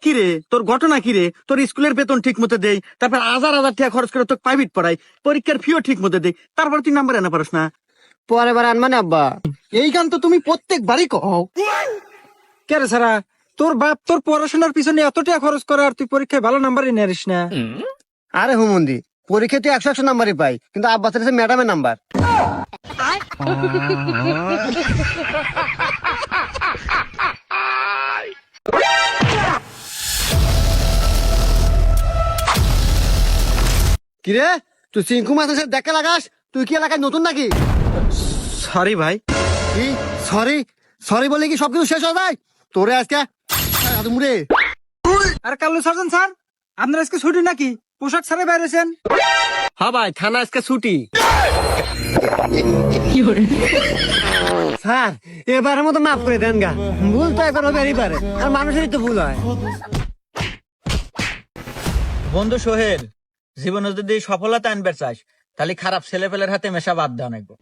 কিরে তোর ঘটনা কিরে? তোর স্কুলের বেতন ঠিক মতো দেই, তারপর হাজার হাজার টাকা খরচ করে তোর প্রাইভেট পড়াই, পরীক্ষার ফিও ঠিক মতো দেই, তারপর তুই নাম্বার এনে পারস না। পরে বার আনবা না আব্বা। এই গান তো তুমি প্রত্যেকবারই কও। কে রে সারা, তোর বাপ তোর পড়াশোনার পিছনে এত টাকা খরচ করে আর তুই পরীক্ষায় ভালো নাম্বারই নিয়ে না। আরে হুমন্দি, পরীক্ষাতে 100 নাম্বারই পাই, কিন্তু আব্বা চাইছে ম্যাডামের নাম্বার। কিরে তুই চিঙ্কু মাসের সাথে দেখা লাগাস? তুই কি এলাকায় নতুন নাকি? সরি ভাই। কি সরি? সরি বলে কি সবকিছু শেষ হয়ে যায়? তোরে আজকে মুড়ে। আর কাল্লু সার্জন স্যার, আপনার আজকে ছুটি নাকি? পোশাক ছাড়ে বাইরেছেন? হ্যাঁ ভাই, থানা আজকে ছুটি। স্যার এবারের মতো মাফ করে দেন গা, ভুল তো একবার হবেই পারে, আর মানুষেরই তো ভুল হয়। বন্ধু সোহেল, জীবনে যদি সফলতা আনবে চাস, তাহলে খারাপ ছেলে পেলের হাতে মেশা বাদ দেওয়া নাকবো।